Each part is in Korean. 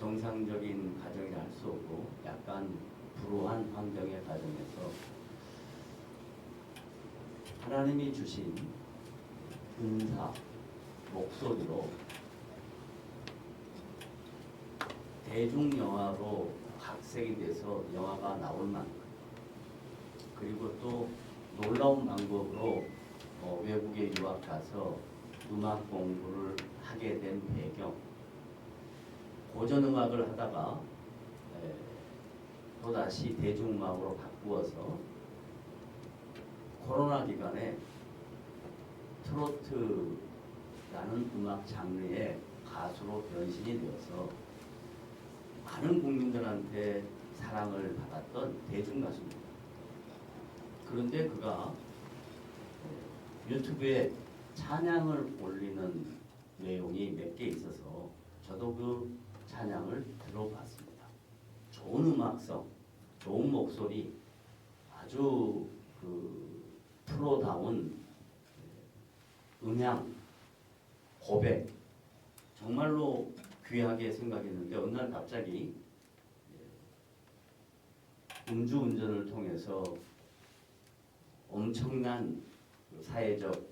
정상적인 가정이라 할 수 없고 약간 불우한 환경의 가정에서 하나님이 주신 은사, 목소리로 대중영화로 각색이 돼서 영화가 나올 만큼, 그리고 또 놀라운 방법으로 외국에 유학 가서 음악 공부를 하게 된 배경, 고전 음악을 하다가 또다시 대중음악으로 바꾸어서 코로나 기간에 트로트라는 음악 장르의 가수로 변신이 되어서 많은 국민들한테 사랑을 받았던 대중가수입니다. 그런데 그가 유튜브에 찬양을 올리는 내용이 몇 개 있어서 저도 그 찬양을 들어봤습니다. 좋은 음악성, 좋은 목소리, 아주 프로다운 음향, 고백, 정말로 귀하게 생각했는데 어느 날 갑자기 음주운전을 통해서 엄청난 사회적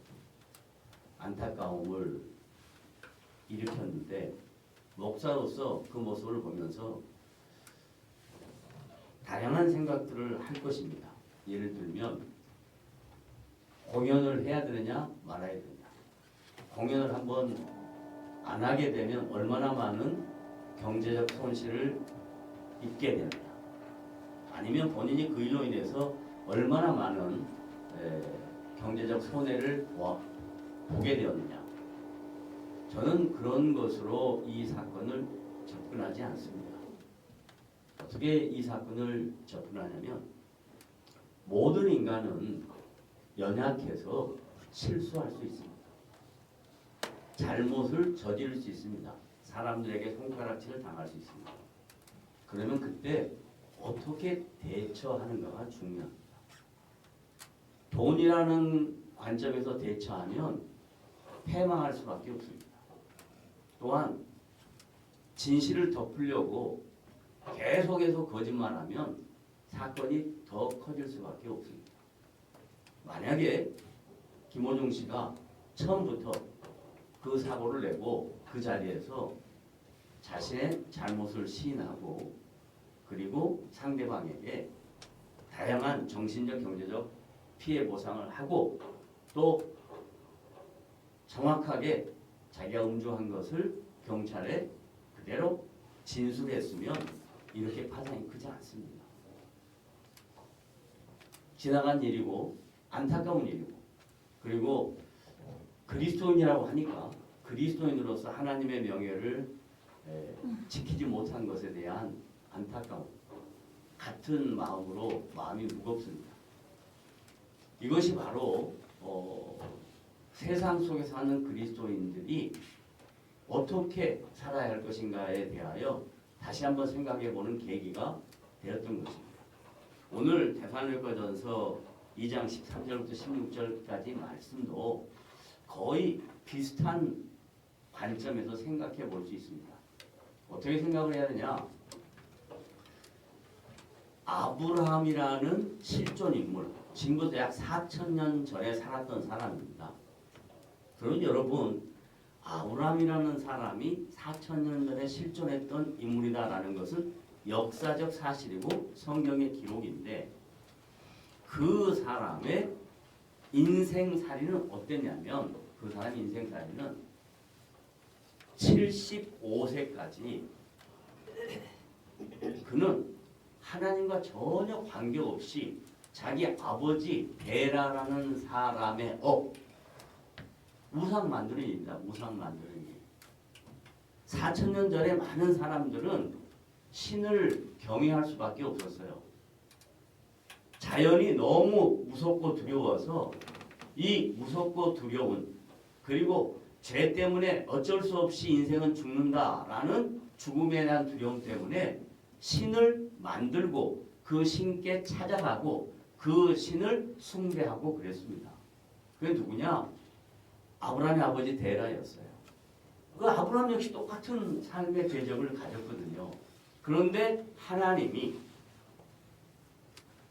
안타까움을 일으켰는데, 목사로서 그 모습을 보면서 다양한 생각들을 할 것입니다. 예를 들면 공연을 해야 되느냐 말아야 되느냐, 공연을 한번 안 하게 되면 얼마나 많은 경제적 손실을 입게 되느냐, 아니면 본인이 그 일로 인해서 얼마나 많은 경제적 손해를 보게 되었느냐. 저는 그런 것으로 이 사건을 접근하지 않습니다. 어떻게 이 사건을 접근하냐면, 모든 인간은 연약해서 실수할 수 있습니다. 잘못을 저지를 수 있습니다. 사람들에게 손가락질을 당할 수 있습니다. 그러면 그때 어떻게 대처하는가가 중요합니다. 돈이라는 관점에서 대처하면 패망할 수밖에 없습니다. 또한 진실을 덮으려고 계속해서 거짓말하면 사건이 더 커질 수밖에 없습니다. 만약에 김호중 씨가 처음부터 그 사고를 내고 그 자리에서 자신의 잘못을 시인하고, 그리고 상대방에게 다양한 정신적, 경제적 피해 보상을 하고, 또 정확하게 자기가 음주한 것을 경찰에 그대로 진술했으면 이렇게 파장이 크지 않습니다. 지나간 일이고 안타까운 일이고, 그리고 그리스도인이라고 하니까 그리스도인으로서 하나님의 명예를 지키지 못한 것에 대한 안타까움, 같은 마음으로 마음이 무겁습니다. 이것이 바로 세상 속에 사는 그리스도인들이 어떻게 살아야 할 것인가에 대하여 다시 한번 생각해보는 계기가 되었던 것입니다. 오늘 데살로니가전서 2장 13절부터 16절까지 말씀도 거의 비슷한 관점에서 생각해 볼 수 있습니다. 어떻게 생각을 해야 되냐? 아브라함이라는 실존 인물, 지금부터 약 4,000년 전에 살았던 사람입니다. 그럼 여러분, 아브라함이라는 사람이 4,000년 전에 실존했던 인물이다라는 것은 역사적 사실이고 성경의 기록인데, 그 사람의 인생살이는 어땠냐면, 그 사람 인생살이는 75세까지 그는 하나님과 전혀 관계없이 자기 아버지 베라라는 사람의 우상 만드는입니다. 우상 만드는 일. 4,000년 전에 많은 사람들은 신을 경외할 수밖에 없었어요. 자연이 너무 무섭고 두려워서 이 무섭고 두려운, 그리고 죄 때문에 어쩔 수 없이 인생은 죽는다라는 죽음에 대한 두려움 때문에 신을 만들고 그 신께 찾아가고 그 신을 숭배하고 그랬습니다. 그게 누구냐? 아브라함의 아버지 데라였어요. 그 아브라함 역시 똑같은 삶의 궤적을 가졌거든요. 그런데 하나님이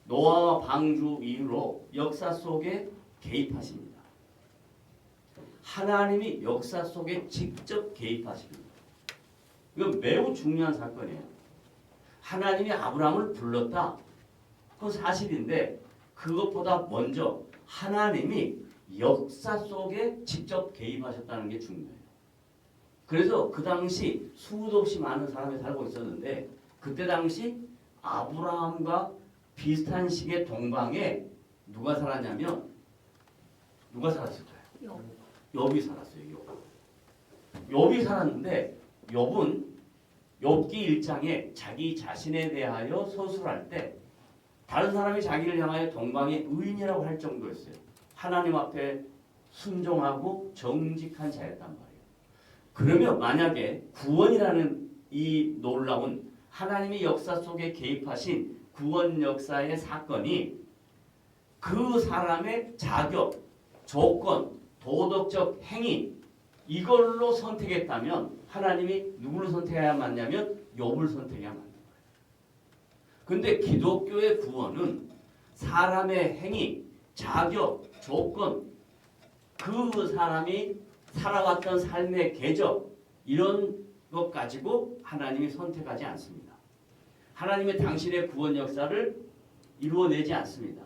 노아와 방주 이후로 역사 속에 개입하십니다. 하나님이 역사 속에 직접 개입하십니다. 이건 매우 중요한 사건이에요. 하나님이 아브라함을 불렀다. 그건 사실인데 그것보다 먼저 하나님이 역사 속에 직접 개입하셨다는 게 중요해요. 그래서 그 당시 수도 없이 많은 사람이 살고 있었는데 그때 당시 아브라함과 비슷한 시기의 동방에 누가 살았냐면 누가 살았을까요? 욥이 살았어요. 욥이 살았는데 욥은 욥기 1장에 자기 자신에 대하여 서술할 때 다른 사람이 자기를 향하여 동방의 의인이라고 할 정도였어요. 하나님 앞에 순종하고 정직한 자였단 말이에요. 그러면 만약에 구원이라는 이 놀라운 하나님의 역사 속에 개입하신 구원 역사의 사건이 그 사람의 자격, 조건, 도덕적 행위 이걸로 선택했다면 하나님이 누구를 선택해야 맞냐면 욥을 선택해야 맞는 거예요. 그런데 기독교의 구원은 사람의 행위, 자격, 조건, 그 사람이 살아왔던 삶의 궤적 이런 것 가지고 하나님이 선택하지 않습니다. 하나님의 당신의 구원 역사를 이루어내지 않습니다.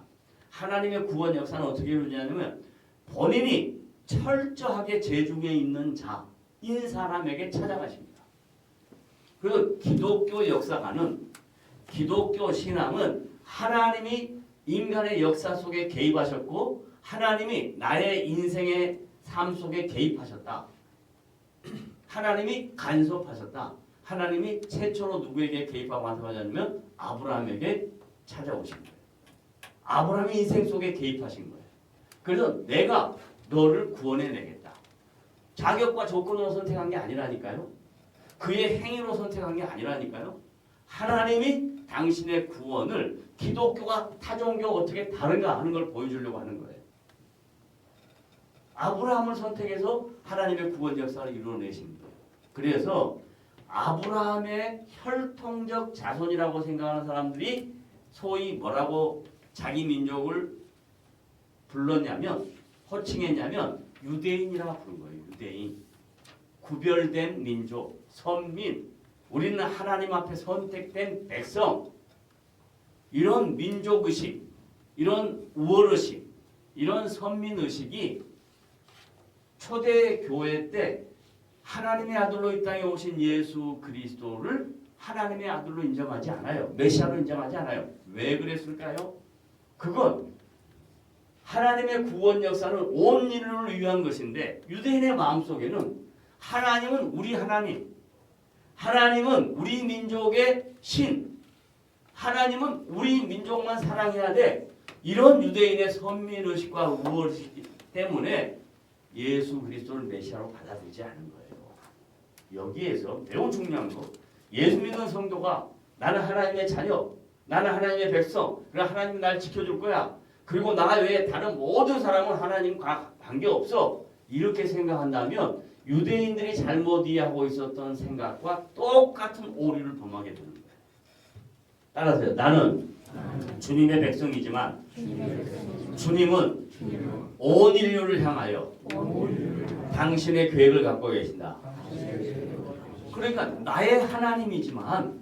하나님의 구원 역사는 어떻게 이루어지냐면 본인이 철저하게 제중에 있는 자인 사람에게 찾아가십니다. 그래서 기독교 역사가는 기독교 신앙은 하나님이 인간의 역사 속에 개입하셨고 하나님이 나의 인생의 삶 속에 개입하셨다. 하나님이 간섭하셨다. 하나님이 최초로 누구에게 개입하고 간섭하셨냐면 아브라함에게 찾아오신 거예요. 아브라함의 인생 속에 개입하신 거예요. 그래서 내가 너를 구원해내겠다. 자격과 조건으로 선택한 게 아니라니까요. 그의 행위로 선택한 게 아니라니까요. 하나님이 당신의 구원을 기독교가 타종교가 어떻게 다른가 하는 걸 보여주려고 하는 거예요. 아브라함을 선택해서 하나님의 구원 역사를 이루어내신 거예요. 그래서 아브라함의 혈통적 자손이라고 생각하는 사람들이 소위 뭐라고 자기 민족을 불렀냐면 호칭했냐면 유대인이라고 부른 거예요. 유대인. 구별된 민족, 선민. 우리는 하나님 앞에 선택된 백성. 이런 민족의식, 이런 우월의식, 이런 선민의식이 초대교회 때 하나님의 아들로 이 땅에 오신 예수 그리스도를 하나님의 아들로 인정하지 않아요. 메시아로 인정하지 않아요. 왜 그랬을까요? 그건 하나님의 구원 역사는 온 인류를 위한 것인데 유대인의 마음속에는 하나님은 우리 하나님, 하나님은 우리 민족의 신, 하나님은 우리 민족만 사랑해야 돼. 이런 유대인의 선민의식과 우월의식 때문에 예수 그리스도를 메시아로 받아들이지 않은 거예요. 여기에서 매우 중요한 거 예수 믿는 성도가 나는 하나님의 자녀, 나는 하나님의 백성, 그리고 하나님이 날 지켜줄 거야. 그리고 나 외에 다른 모든 사람은 하나님과 관계없어. 이렇게 생각한다면 유대인들이 잘못 이해하고 있었던 생각과 똑같은 오류를 범하게 되는 거예요. 따라서요. 나는 주님의 백성이지만 주님은 온 인류를 향하여 당신의 계획을 갖고 계신다. 그러니까 나의 하나님이지만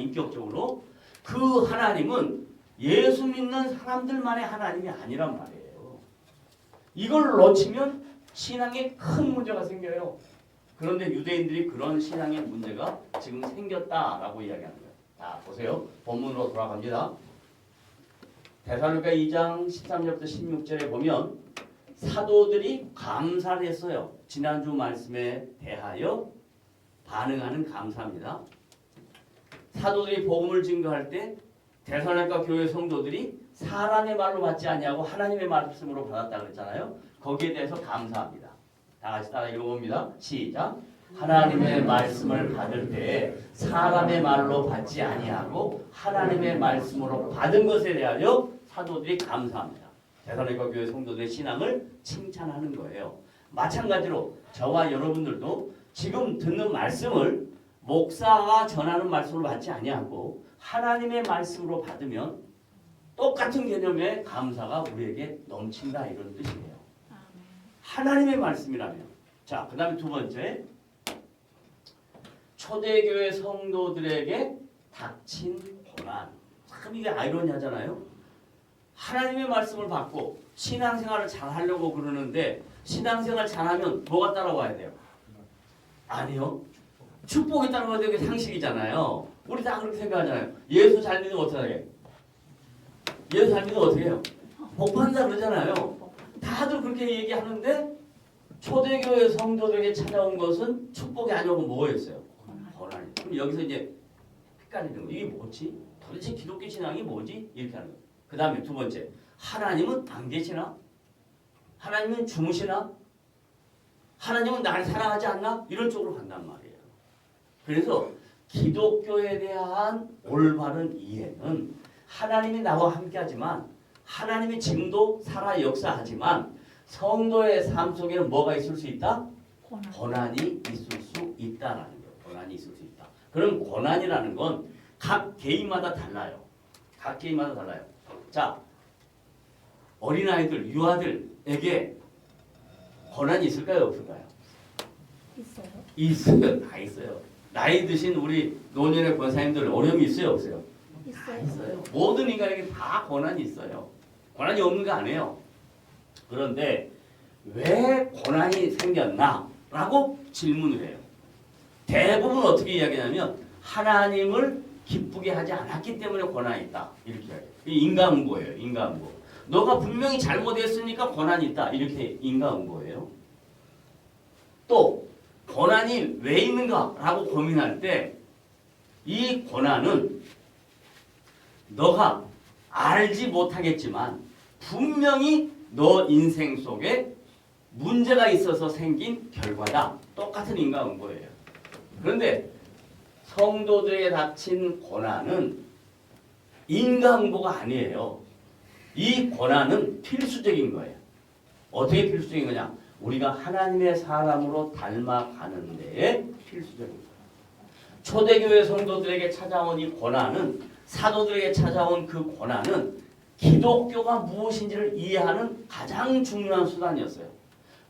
인격적으로 그 하나님은 예수 믿는 사람들만의 하나님이 아니란 말이에요. 이걸 놓치면 신앙에 큰 문제가 생겨요. 그런데 유대인들이 그런 신앙의 문제가 지금 생겼다라고 이야기하는 거예요. 자, 보세요. 본문으로 돌아갑니다. 데살로니가 2장 13절부터 16절에 보면 사도들이 감사를 했어요. 지난주 말씀에 대하여 반응하는 감사입니다. 사도들이 복음을 증거할 때 데살로니가 교회 성도들이 사람의 말로 받지 않냐고 하나님의 말씀으로 받았다고 그랬잖아요. 거기에 대해서 감사합니다. 다 같이 따라 읽어봅니다. 시작. 하나님의 말씀을 받을 때 사람의 말로 받지 아니하고 하나님의 말씀으로 받은 것에 대하여 사도들이 감사합니다. 데살로니가 교회 성도들의 신앙을 칭찬하는 거예요. 마찬가지로 저와 여러분들도 지금 듣는 말씀을 목사가 전하는 말씀을 받지 아니하고 하나님의 말씀으로 받으면 똑같은 개념의 감사가 우리에게 넘친다 이런 뜻이에요. 하나님의 말씀이라면. 자, 그 다음에 두 번째, 초대교회 성도들에게 닥친 고난. 참 이게 아이러니하잖아요. 하나님의 말씀을 받고 신앙생활을 잘 하려고 그러는데 신앙생활 잘하면 뭐가 따라와야 돼요? 아니요. 축복이 따라와야 되는 게 상식이잖아요. 우리 다 그렇게 생각하잖아요. 예수 잘 믿으면 어떻게 해요? 예수 잘 믿으면 어떻게 해요? 복 받는다 그러잖아요. 다들 그렇게 얘기하는데 초대교회 성도들에게 찾아온 것은 축복이 아니고 뭐였어요? 고난이. 그럼 여기서 이제 헷갈리는 거. 이게 뭐지? 도대체 기독교 신앙이 뭐지? 이렇게 하는 거예요. 그 다음에 두 번째, 하나님은 안 계시나? 하나님은 주무시나? 하나님은 나를 사랑하지 않나? 이런 쪽으로 간단 말이에요. 그래서 기독교에 대한 올바른 이해는 하나님이 나와 함께하지만 하나님이 지금도 살아 역사하지만 성도의 삶 속에는 뭐가 있을 수 있다? 고난이 있을 수 있다라는 거예요. 고난이 있을 수 있다. 그럼 고난이라는 건 각 개인마다 달라요. 각 개인마다 달라요. 자, 어린아이들, 유아들에게 고난이 있을까요? 없을까요? 있어요. 있어요. 다 있어요. 나이 드신 우리 노년의 권사님들 어려움이 있어요? 없어요? 있어요. 있어요. 모든 인간에게 다 고난이 있어요. 고난이 없는 거 아니에요. 그런데 왜 고난이 생겼나? 라고 질문을 해요. 대부분 어떻게 이야기하냐면 하나님을 기쁘게 하지 않았기 때문에 고난이 있다. 이렇게 이야기해요. 인과응보예요. 인과응보. 너가 분명히 잘못했으니까 고난이 있다. 이렇게 인과응보예요. 또 고난이 왜 있는가라고 고민할 때 이 고난은 너가 알지 못하겠지만 분명히 너 인생 속에 문제가 있어서 생긴 결과다. 똑같은 인과응보예요. 그런데 성도들에게 닥친 고난은 인과응보가 아니에요. 이 고난은 필수적인 거예요. 어떻게 필수적인 거냐? 우리가 하나님의 사람으로 닮아가는 데에 필수적인 거예요. 초대교회 성도들에게 찾아온 이 고난은 사도들에게 찾아온 그 고난은 기독교가 무엇인지를 이해하는 가장 중요한 수단이었어요.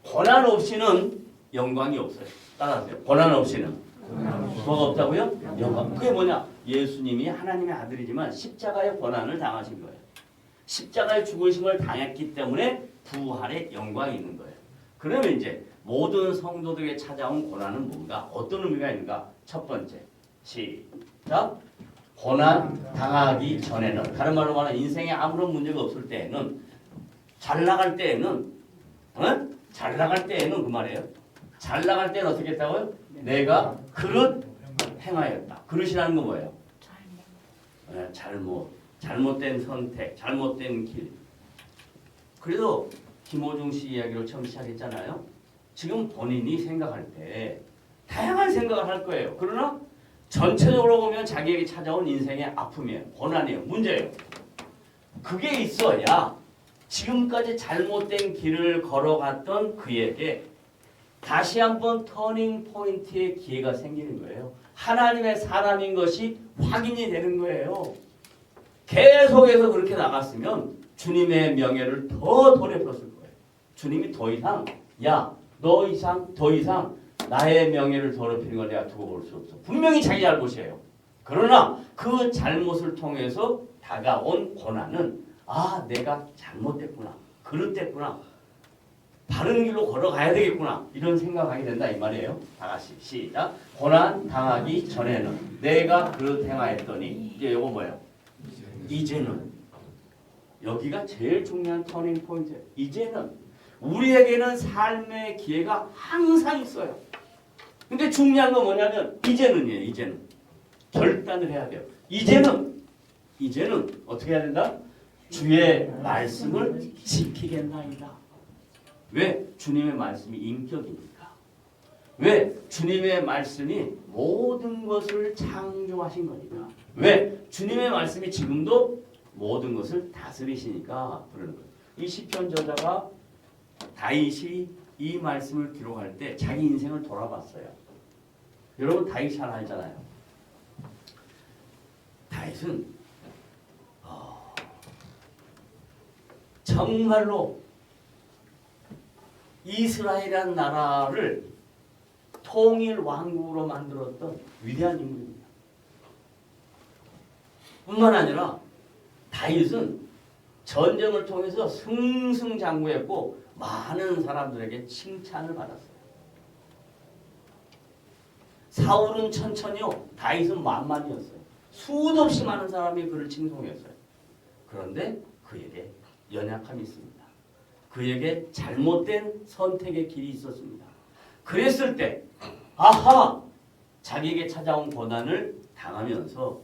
고난 없이는 영광이 없어요. 따라하세요. 고난 없이는 뭐가 없다고요? 영광. 그게 뭐냐? 예수님이 하나님의 아들이지만 십자가의 고난을 당하신 거예요. 십자가의 죽으심을 당했기 때문에 부활의 영광이 있는 거예요. 그러면 이제 모든 성도들에게 찾아온 고난은 뭔가? 어떤 의미가 있는가? 첫 번째, 시작. 고난 당하기 전에는, 다른 말로 말하면 인생에 아무런 문제가 없을 때에는, 잘 나갈 때에는, 잘 나갈 때에는 그 말이에요. 잘 나갈 때는 어떻게 했다고요? 내가 그릇 행하였다. 그릇이라는 건 뭐예요? 잘못된 선택, 잘못된 길. 그래도 김호중 씨 이야기로 처음 시작했잖아요. 지금 본인이 생각할 때 다양한 생각을 할 거예요. 그러나 전체적으로 보면 자기에게 찾아온 인생의 아픔이에요. 고난이에요. 문제예요. 그게 있어야 지금까지 잘못된 길을 걸어갔던 그에게 다시 한번 터닝 포인트의 기회가 생기는 거예요. 하나님의 사람인 것이 확인이 되는 거예요. 계속해서 그렇게 나갔으면 주님의 명예를 더 더럽혔을 거예요. 주님이 더 이상 더 이상 나의 명예를 더럽히는 걸 내가 두고 볼 수 없어. 분명히 자기 잘못이에요. 그러나 그 잘못을 통해서 다가온 고난은 내가 잘못됐구나. 그릇됐구나. 바른 길로 걸어가야 되겠구나. 이런 생각하게 된다 이 말이에요. 다 같이 시작. 고난 당하기 전에는 내가 그릇 행하였더니 이제 이거 뭐예요? 이제는. 여기가 제일 중요한 터닝 포인트예요. 이제는. 우리에게는 삶의 기회가 항상 있어요. 근데 중요한 건 뭐냐면 이제는이에요. 이제는. 결단을 해야 돼요. 이제는 어떻게 해야 된다? 주의 말씀을 지키겠나이다. 왜? 주님의 말씀이 인격이니까. 왜? 주님의 말씀이 모든 것을 창조하신 거니까. 왜? 주님의 말씀이 지금도 모든 것을 다스리시니까 그러는 거예요. 이 시편 저자가 다윗이 이 말씀을 기록할 때 자기 인생을 돌아봤어요. 여러분 다윗 잘 알잖아요. 다윗은 정말로 이스라엘이라는 나라를 통일 왕국으로 만들었던 위대한 인물입니다. 뿐만 아니라 다윗은 전쟁을 통해서 승승장구했고 많은 사람들에게 칭찬을 받았어요. 사울은 천천히요, 다윗은 만만이었어요. 수도 없이 많은 사람이 그를 칭송했어요. 그런데 그에게 연약함이 있습니다. 그에게 잘못된 선택의 길이 있었습니다. 그랬을 때 아하! 자기에게 찾아온 고난을 당하면서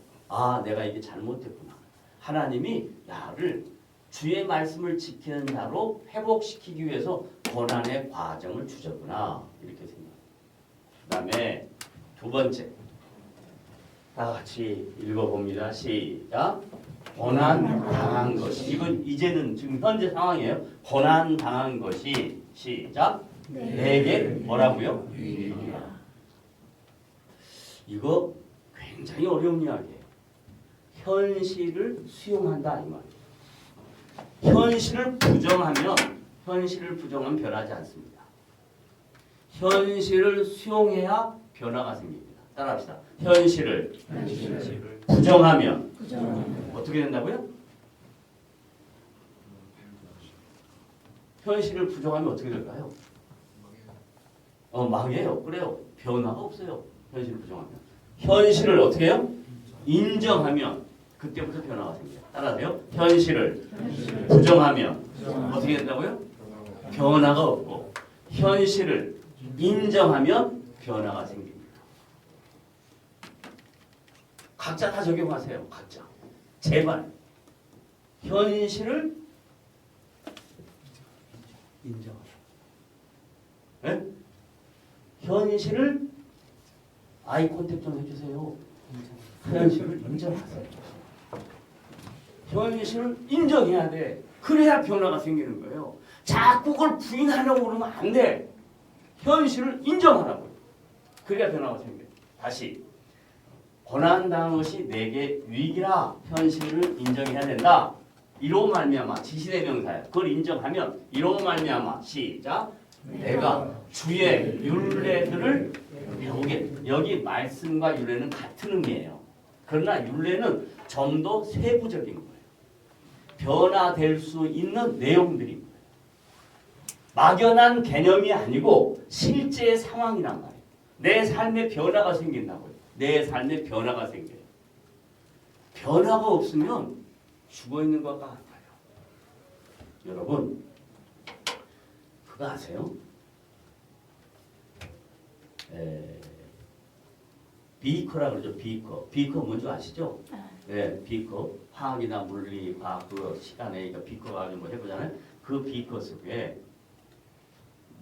내가 이게 잘못했구나. 하나님이 나를 주의 말씀을 지키는 자로 회복시키기 위해서 고난의 과정을 주셨구나. 이렇게 생각합니다. 그 다음에 두 번째, 다 같이 읽어봅니다. 시작. 고난 당한 것이, 이건 이제는 지금 현재 상황이에요. 고난 당한 것이, 시작. 내게 뭐라고요? 이거 굉장히 어려운 이야기예요. 현실을 수용한다 이 말이에요. 현실을 부정하면 변하지 않습니다. 현실을 수용해야 변화가 생깁니다. 따라합시다. 현실을 부정하면 어떻게 된다고요? 현실을 부정하면 어떻게 될까요? 망해요. 그래요. 변화가 없어요. 현실을 부정하면. 현실을 어떻게 해요? 인정하면 그때부터 변화가 생겨요. 따라하세요. 현실을 부정하면 어떻게 된다고요? 변화가 없고, 현실을 인정하면 변화가 생깁니다. 각자 다 적용하세요. 각자. 제발 현실을 인정하세요. 네? 현실을 아이 컨택 좀 해주세요. 현실을 인정하세요. 현실을 인정해야 돼. 그래야 변화가 생기는 거예요. 자꾸 그걸 부인하려고 그러면 안 돼. 현실을 인정하라고요. 그래야 변화가 생겨요. 다시. 고난당한 것이 내게 위기라. 현실을 인정해야 된다. 이로 말미암아 지시대명사야. 그걸 인정하면 이로 말미암아 시작. 내가 주의 율례들을 배우게. 여기 말씀과 율례는 같은 의미예요. 그러나 율례는 좀 더 세부적인 거예요. 변화될 수 있는 내용들인 거예요. 막연한 개념이 아니고 실제 상황이란 말이에요. 내 삶에 변화가 생긴다고요. 내 삶에 변화가 생겨요. 변화가 없으면 죽어있는 것과 같아요. 여러분 그거 아세요? 비커라 그러죠. 비커 뭔지 아시죠? 네, 비커. 화학이나 물리, 과학 그 시간에 비커 가지고 뭐 해보잖아요. 그 비커 속에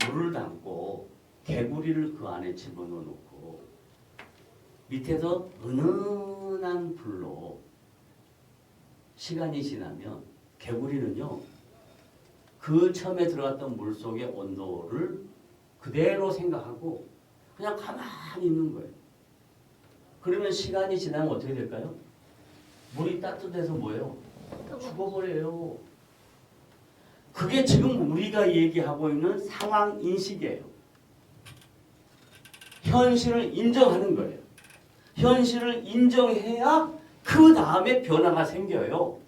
물을 담고 개구리를 그 안에 집어넣어 놓고 밑에서 은은한 불로 시간이 지나면 개구리는요 그 처음에 들어갔던 물 속의 온도를 그대로 생각하고 그냥 가만히 있는 거예요. 그러면 시간이 지나면 어떻게 될까요? 물이 따뜻해서 뭐예요? 죽어버려요. 그게 지금 우리가 얘기하고 있는 상황 인식이에요. 현실을 인정하는 거예요. 현실을 인정해야 그 다음에 변화가 생겨요.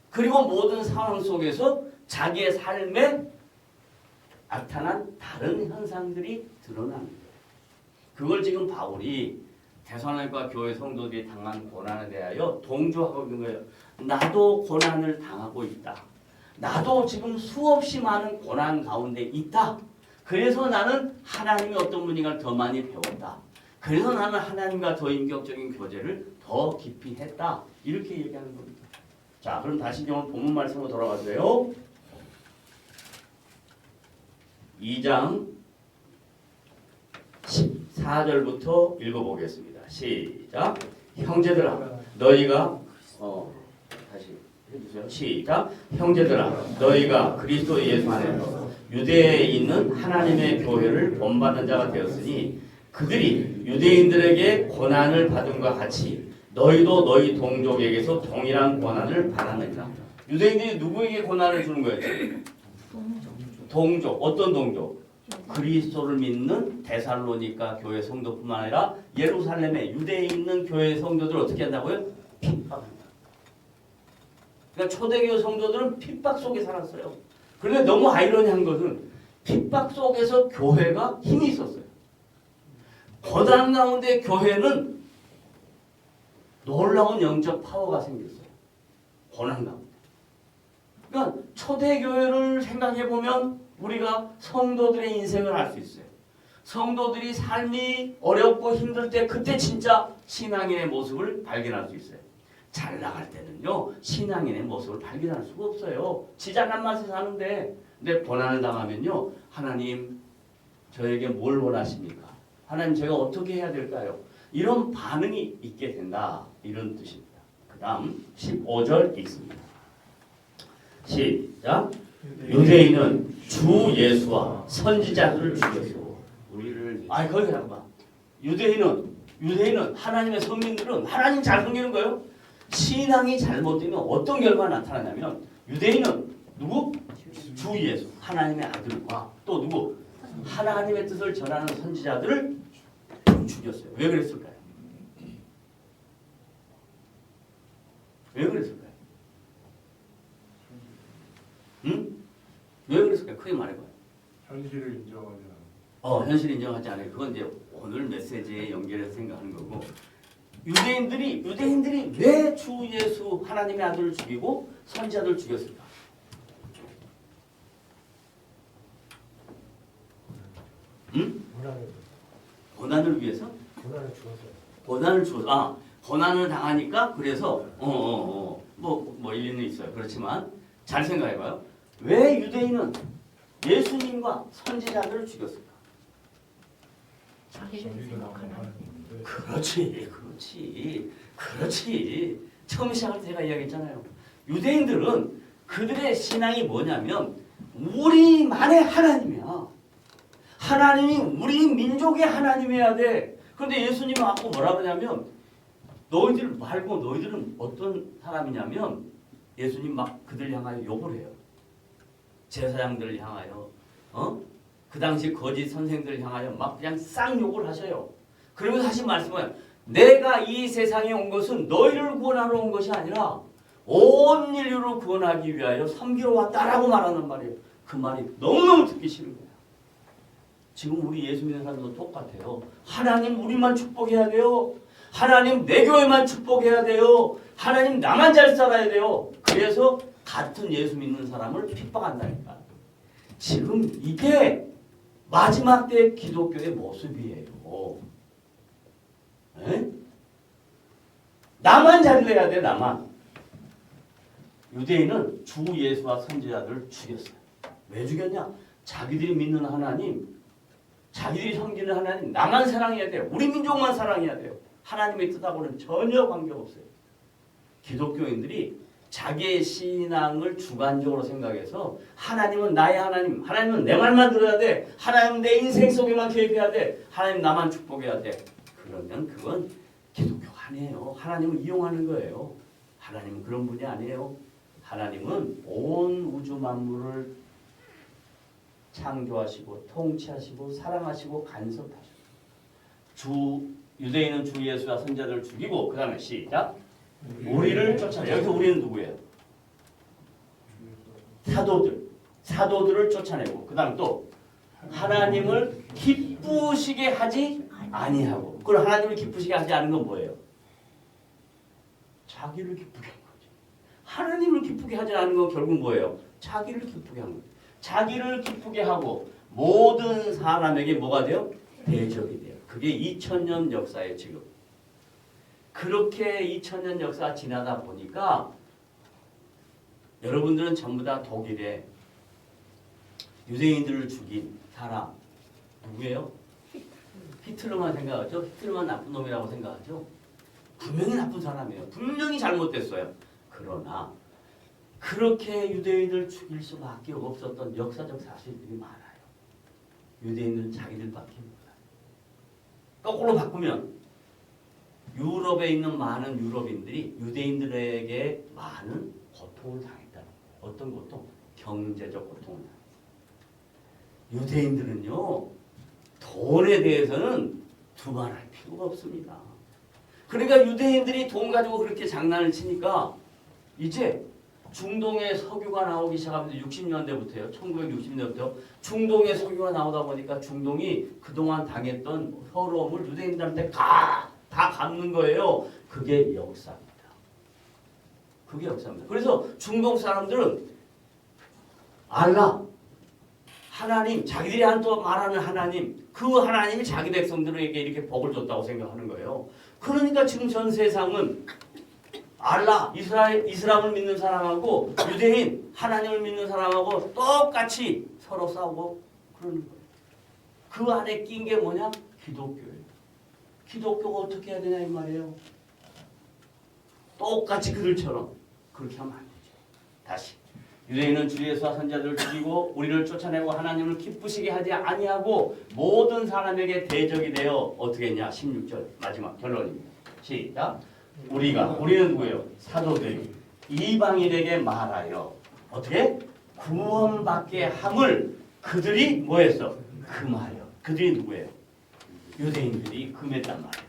그리고 모든 상황 속에서 자기의 삶에 나타난 다른 현상들이 드러나는 거예요. 그걸 지금 바울이 데살로니가 교회 성도들이 당한 고난에 대하여 동조하고 있는 거예요. 나도 고난을 당하고 있다. 나도 지금 수없이 많은 고난 가운데 있다. 그래서 나는 하나님이 어떤 분인가를 더 많이 배웠다. 그래서 나는 하나님과 더 인격적인 교제를 더 깊이 했다. 이렇게 얘기하는 겁니다. 자, 그럼 다시 오늘 본문 말씀으로 돌아가세요. 2장 14절부터 읽어보겠습니다. 시작. 형제들아 너희가 다시 해주세요. 시작. 형제들아 너희가 그리스도 예수 안에서 유대에 있는 하나님의 교회를 본받는 자가 되었으니 그들이 유대인들에게 고난을 받음과 같이 너희도 너희 동족에게서 동일한 고난을 받았느니라. 유대인들이 누구에게 고난을 주는 거예요? 동족. 어떤 동족? 그리스도를 믿는 데살로니가 교회 성도뿐만 아니라 예루살렘에 유대에 있는 교회 성도들을 어떻게 한다고요? 핍박한다. 그러니까 초대교회 성도들은 핍박 속에 살았어요. 그런데 너무 아이러니한 것은 핍박 속에서 교회가 힘이 있었어요. 고난 가운데 교회는 놀라운 영적 파워가 생겼어요. 고난 가운데. 그러니까 초대교회를 생각해보면 우리가 성도들의 인생을 알 수 있어요. 성도들이 삶이 어렵고 힘들 때 그때 진짜 신앙인의 모습을 발견할 수 있어요. 잘 나갈 때는요 신앙인의 모습을 발견할 수가 없어요. 지잘난 맛에 사는데 근데 고난을 당하면요 하나님 저에게 뭘 원하십니까? 하나님 제가 어떻게 해야 될까요? 이런 반응이 있게 된다 이런 뜻입니다. 그 다음 15절 읽습니다. 시작. 유대인은 주 예수와 선지자들을 죽였고 우리를 거기 잠깐만. 유대인은 하나님의 성민들은 하나님 잘 섬기는 거예요. 신앙이 잘못되면 어떤 결과가 나타나냐면 유대인은 누구? 주 예수 하나님의 아들과 또 누구? 하나님의 뜻을 전하는 선지자들을 죽였어요. 왜 그랬을까요? 왜 그랬을까요? 응? 왜 그랬을까요? 크게 말해봐요. 현실을 인정하지 않아. 현실 인정하지 않아요. 그건 이제 오늘 메시지에 연결해서 생각하는 거고 유대인들이 왜 주 예수 하나님의 아들을 죽이고 선지자들을 죽였을까? 응? 고난을 위해서? 고난을 주어서 고난을 당하니까 그래서 뭐 일리는 있어요. 그렇지만 잘 생각해봐요. 왜 유대인은 예수님과 선지자들을 죽였을까? 자기를 생각하는 그렇지. 처음 시작할 때 제가 이야기했잖아요. 유대인들은 그들의 신앙이 뭐냐면 우리만의 하나님이야. 하나님이 우리 민족의 하나님이어야 돼. 그런데 예수님은 아까 뭐라 그러냐면 너희들 말고 너희들은 어떤 사람이냐면 예수님 막 그들 향하여 욕을 해요. 제사장들을 향하여 그 당시 거짓 선생들을 향하여 막 그냥 쌍욕을 하셔요. 그리고 다시 말씀해요. 내가 이 세상에 온 것은 너희를 구원하러 온 것이 아니라 온 인류를 구원하기 위하여 섬기러 왔다라고 말하는 말이에요. 그 말이 너무너무 듣기 싫은 거예요. 지금 우리 예수 믿는 사람도 똑같아요. 하나님 우리만 축복해야 돼요. 하나님 내 교회만 축복해야 돼요. 하나님 나만 잘 살아야 돼요. 그래서 같은 예수 믿는 사람을 핍박한다니까. 지금 이게 마지막 때 기독교의 모습이에요. 에? 나만 잘 돼야 돼. 나만. 유대인은 주 예수와 선지자들을 죽였어요. 왜 죽였냐? 자기들이 믿는 하나님, 자기들이 섬기는 하나님 나만 사랑해야 돼요. 우리 민족만 사랑해야 돼요. 하나님의 뜻하고는 전혀 관계없어요. 기독교인들이 자기의 신앙을 주관적으로 생각해서 하나님은 나의 하나님, 하나님은 내 말만 들어야 돼. 하나님은 내 인생 속에만 개입해야 돼. 하나님 나만 축복해야 돼. 그러면 그건 기독교가 아니에요. 하나님을 이용하는 거예요. 하나님은 그런 분이 아니에요. 하나님은 온 우주 만물을 창조하시고 통치하시고 사랑하시고 간섭하시고 유대인은 주 예수와 선지자들을 죽이고 그 다음에 시작 우리를 쫓아내. 여기서 우리는 누구예요? 사도들을 쫓아내고 그 다음 또 하나님을 기쁘시게 하지 아니하고. 그걸 하나님을 기쁘시게 하지 않은 건 뭐예요? 자기를 기쁘게 한 거지. 하나님을 기쁘게 하지 않은 건 결국 뭐예요? 자기를 기쁘게 한 거예요. 자기를 기쁘게 하고 모든 사람에게 뭐가 돼요? 대적이 돼요. 그게 2000년 역사예요. 지금. 그렇게 2000년 역사 지나다 보니까 여러분들은 전부 다 독일에 유대인들을 죽인 사람 누구예요? 히틀러만 생각하죠? 히틀러만 나쁜 놈이라고 생각하죠? 분명히 나쁜 사람이에요. 분명히 잘못됐어요. 그러나 그렇게 유대인을 죽일 수밖에 없었던 역사적 사실들이 많아요. 유대인들은 자기들밖에 몰라요. 거꾸로 바꾸면 유럽에 있는 많은 유럽인들이 유대인들에게 많은 고통을 당했다는 거예요. 어떤 고통? 경제적 고통을 당했어요. 유대인들은요, 돈에 대해서는 두말할 필요가 없습니다. 그러니까 유대인들이 돈 가지고 그렇게 장난을 치니까 이제 중동의 석유가 나오기 시작하면서 60년대부터요. 1960년대부터 중동의 석유가 나오다 보니까 중동이 그동안 당했던 서러움을 유대인들한테 다 갚는 거예요. 그게 역사입니다. 그게 역사입니다. 그래서 중동 사람들은 알라, 하나님, 자기들이 또 말하는 하나님, 그 하나님이 자기 백성들에게 이렇게 복을 줬다고 생각하는 거예요. 그러니까 지금 전 세상은 알라, 이슬람을 믿는 사람하고 유대인, 하나님을 믿는 사람하고 똑같이 서로 싸우고 그러는 거예요. 그 안에 낀 게 뭐냐? 기독교예요. 기독교가 어떻게 해야 되냐 이 말이에요. 똑같이 그들처럼 그렇게 하면 안 되죠. 다시. 유대인은 주 예수와 선자들을 죽이고 우리를 쫓아내고 하나님을 기쁘시게 하지 아니하고 모든 사람에게 대적이 되어 어떻게 했냐? 16절 마지막 결론입니다. 시작. 우리는 누구예요? 사도들이 이방인에게 말하여 어떻게? 구원받게 함을 그들이 뭐했어? 금하여. 그들이 누구예요? 유대인들이 금했단 말이에요.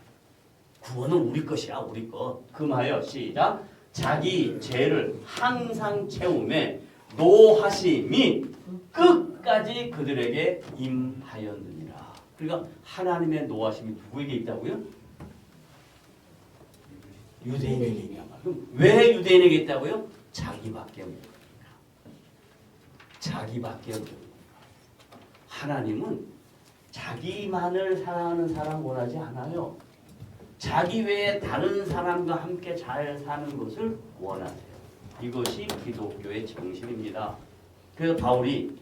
구원은 우리 것이야. 우리 것. 금하여. 시작. 자기 죄를 항상 채우매 노하심이 끝까지 그들에게 임하였느니라. 그러니까 하나님의 노하심이 누구에게 있다고요? 유대인에게 있단 말이에요. 그럼 왜 유대인에게 있다고요? 자기밖에 모릅니다. 자기밖에 모릅니다. 하나님은 자기만을 사랑하는 사람 원하지 않아요. 자기 외에 다른 사람과 함께 잘 사는 것을 원하세요. 이것이 기독교의 정신입니다. 그래서 바울이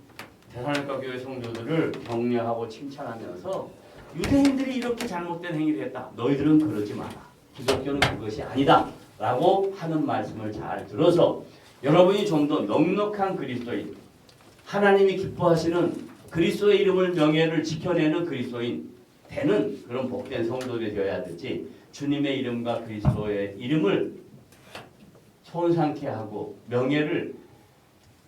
데살로니가 교회 성도들을 격려하고 칭찬하면서 유대인들이 이렇게 잘못된 행위를 했다. 너희들은 그러지 마라. 기독교는 그것이 아니다. 라고 하는 말씀을 잘 들어서 여러분이 좀 더 넉넉한 그리스도인, 하나님이 기뻐하시는 그리스도의 이름을 명예를 지켜내는 그리스도인 되는 그런 복된 성도들이 되어야 되지, 주님의 이름과 그리스도의 이름을 손상케 하고 명예를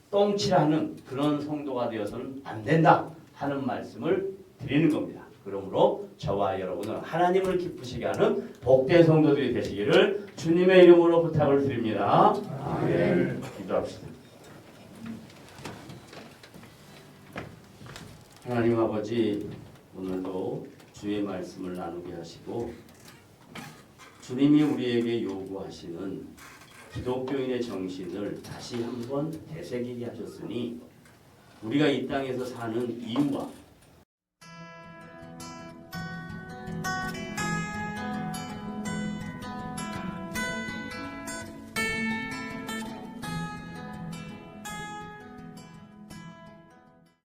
똥칠하는 그런 성도가 되어서는 안 된다 하는 말씀을 드리는 겁니다. 그러므로 저와 여러분은 하나님을 기쁘시게 하는 복된 성도들이 되시기를 주님의 이름으로 부탁을 드립니다. 아멘. 기도합시다. 하나님 아버지, 오늘도 주의 말씀을 나누게 하시고 주님이 우리에게 요구하시는 기독교인의 정신을 다시 한번 되새기게 하셨으니 우리가 이 땅에서 사는 이유와